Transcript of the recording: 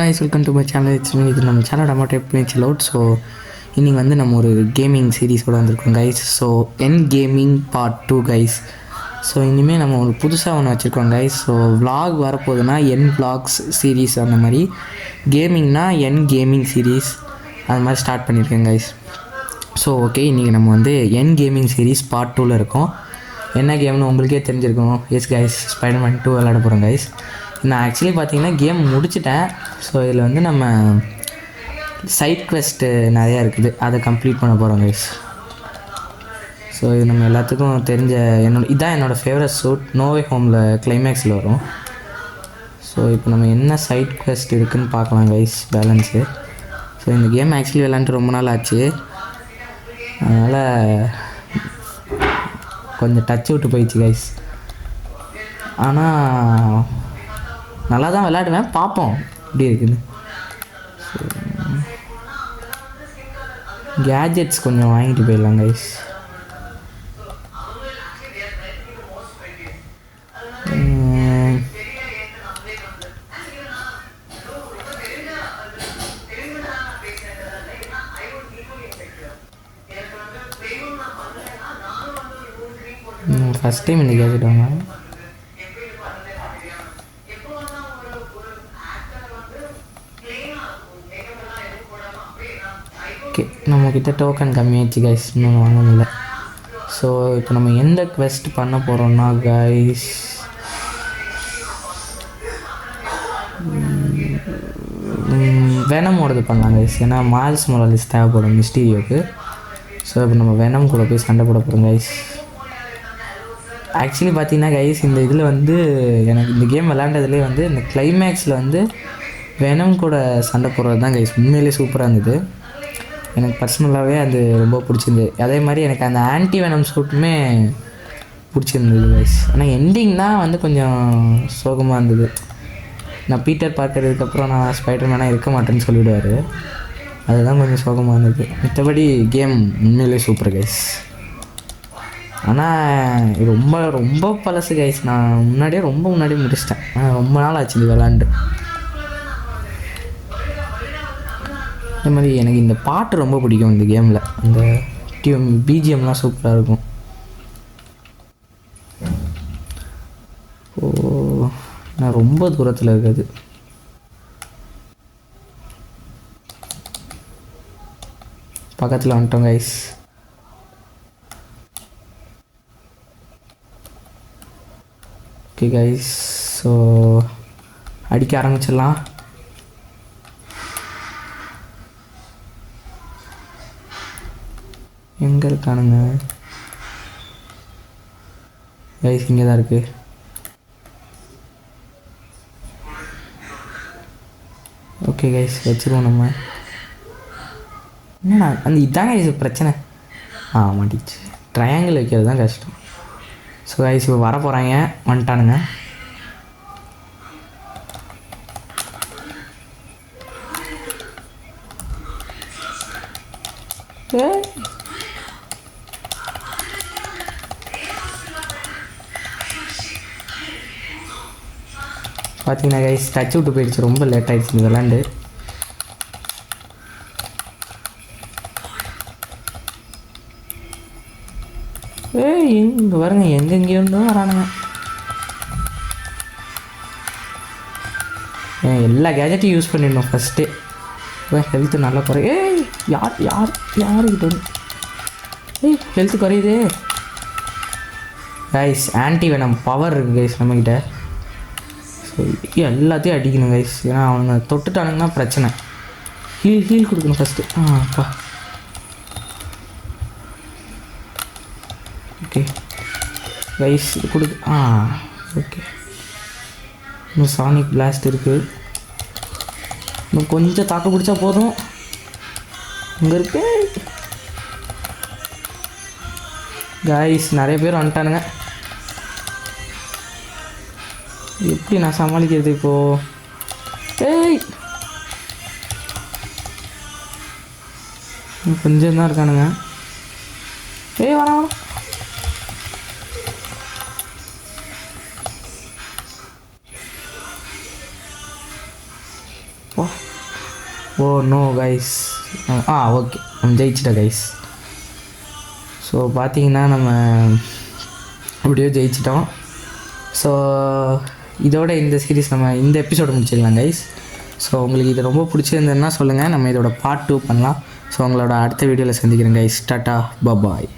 guys, welcome to my channel. It's me. இது நம்ம சேனலோட அமௌண்ட் எப்படி லவுட். ஸோ இன்றைக்கி வந்து நம்ம ஒரு கேமிங் சீரீஸ் கூட வந்திருக்கோம் கைஸ். ஸோ என் கேமிங் பார்ட் 2 கைஸ். ஸோ இனிமேல் நம்ம ஒரு புதுசாக ஒன்று வச்சுருக்கோம் கைஸ். ஸோ விலாக் வரப்போகுதுன்னா என் விலாக்ஸ் சீரீஸ் அந்த மாதிரி, கேமிங்னா என் கேமிங் சீரீஸ் அது மாதிரி ஸ்டார்ட் பண்ணியிருக்கேன் கைஸ். ஸோ ஓகே, இன்றைக்கி நம்ம வந்து என் கேமிங் சீரீஸ் பார்ட் 2ல் இருக்கோம். என்ன கேம்னு உங்களுக்கே தெரிஞ்சிருக்கும். எஸ் கைஸ், ஸ்பைடர்மேன் 2 விளையாட போகிறோம் கைஸ். நான் ஆக்சுவலி பார்த்தீங்கன்னா கேம் முடிச்சிட்டேன். ஸோ இதில் வந்து நம்ம சைட் குவெஸ்ட்டு நிறையா இருக்குது, அதை கம்ப்ளீட் பண்ண போகிறோம் கைஸ். ஸோ இது நம்ம எல்லாத்துக்கும் தெரிஞ்ச இதான் என்னோடய ஃபேவரட் சூட். நோவே ஹோமில் கிளைமேக்ஸில் வரும். ஸோ இப்போ நம்ம என்ன சைட் குவெஸ்ட் இருக்குதுன்னு பார்க்கலாம் கைஸ், பேலன்ஸு. ஸோ இந்த கேம் ஆக்சுவலி விளாண்டுட்டு ரொம்ப நாள் ஆச்சு, அதனால் கொஞ்சம் டச் விட்டு போயிடுச்சு கைஸ். ஆனால் நல்லா தான் விளையாடுவேன், பார்ப்போம் எப்படி இருக்குன்னு. கேஜெட்ஸ் கொஞ்சம் வாங்கிட்டு போயிடலாம் கைஸ். ஃபஸ்ட் டைம் இந்த கேஜெட் வாங்க. ஓகே, நம்மக்கிட்ட டோக்கன் கம்மியாச்சு கைஸ், இன்னொன்று வாங்க முடியல. ஸோ இப்போ நம்ம எந்த குவெஸ்ட் பண்ண போகிறோம்னா கைஸ், வெனமோடது பண்ணலாம் கைஸ். ஏன்னா மால்ஸ் மொராலிஸ் தேவைப்படும் மிஸ்டீரியோக்கு. ஸோ இப்போ நம்ம வெனம் கூட போய் சண்டை போட போகிறோம் கைஸ். ஆக்சுவலி பார்த்தீங்கன்னா கைஸ், இந்த இதில் வந்து எனக்கு இந்த கேம் விளையாண்டதுலேயே வந்து இந்த கிளைமேக்ஸில் வந்து வெனம் கூட சண்டை போடுறது தான் கைஸ் உண்மையிலே சூப்பராக இருந்தது. எனக்கு பர்சனலாகவே அது ரொம்ப பிடிச்சிருந்தது. அதே மாதிரி எனக்கு அந்த ஆன்டி வெனம் சூட்டுமே பிடிச்சிருந்தது கைஸ். ஆனால் எண்டிங் தான் வந்து கொஞ்சம் சோகமாக இருந்தது. நான் பீட்டர் பார்க்கறதுக்கப்புறம் நான் ஸ்பைடர்மேனாக இருக்க மாட்டேன்னு சொல்லிவிடுவார், அதுதான் கொஞ்சம் சோகமாக இருந்தது. மற்றபடி கேம் உண்மையிலே சூப்பர் கைஸ். ஆனால் ரொம்ப ரொம்ப பழசு கைஸ். நான் ரொம்ப முன்னாடியே முடிச்சிட்டேன். ரொம்ப நாள் ஆச்சு இது விளாண்டு. அதே மாதிரி எனக்கு இந்த பாட்டு ரொம்ப பிடிக்கும் இந்த கேமில். அந்த பிஜிஎம்லாம் சூப்பராக இருக்கும். ஓ, நான் ரொம்ப தூரத்தில் இருக்காது. பக்கத்தில் வந்துட்டோம் கைஸ். ஓகே கைஸ், ஸோ அடிக்க ஆரம்பிச்சிடலாம். எங்கே இருக்கானுங்க கைஸ்? இங்கே தான் இருக்குது. ஓகே கைஸ், வச்சுருவோம் நம்ம. என்னடா அந்த இதாங்க கைஸ் பிரச்சனை. மாட்டிச்சு. ட்ரையாங்கிள் வைக்கிறது தான் கஷ்டம். ஸோ கைஸ் இப்போ வர போகிறாங்க, வந்துட்டானுங்க. பார்த்தீங்கன்னா கைஸ் டச் விட்டு போயிடுச்சு, ரொம்ப லேட் ஆகிடுச்சு இந்த விளாண்டு. இங்கே வருங்க, எங்கெங்கேயோ வரானுங்க. எல்லா கேஜெட்டையும் யூஸ் பண்ணிடணும் ஃபஸ்ட்டு. ஹெல்த்து நல்லா குறைய. யாருக்கிட்ட ஹெல்த்து குறையுது கைஸ். ஆன்டி வெனம் பவர் இருக்குது கைஸ் நம்மக்கிட்ட. ஸோ எல்லாத்தையும் அடிக்கணும் கைஸ், ஏன்னா அவனுங்க தொட்டுட்டானுங்கன்னா பிரச்சனை. ஹீல் கொடுக்கணும் ஃபஸ்ட்டு. அப்பா ஓகே கைஸ், இது கொடுக்கு. ஓகே, இன்னும் சானிக் பிளாஸ்ட் இருக்குது. இன்னும் கொஞ்சம் தாக்கு பிடிச்சா போதும். இங்கே இருக்கு கைஸ், நிறைய பேர் வந்துட்டானுங்க. எப்படி நான் சமாளிக்கிறது இப்போது? கொஞ்சம் தான் இருக்கானுங்க. வர ஓ நோ கைஸ். ஓகே, நம்ம ஜெயிச்சிட்டோம் கைஸ். ஸோ பார்த்தீங்கன்னா நம்ம எப்படியோ ஜெயிச்சிட்டோம். ஸோ இதோட இந்த சீரீஸ் நம்ம இந்த எபிசோடு முடிச்சிடலாம் கைஸ். ஸோ உங்களுக்கு இது ரொம்ப பிடிச்சிருந்ததுன்னா சொல்லுங்கள், நம்ம இதோட பார்ட் 2 பண்ணலாம். ஸோ உங்களோட அடுத்த வீடியோவில் சந்திக்கிறேன் கைஸ். டாட்டா, பாய்.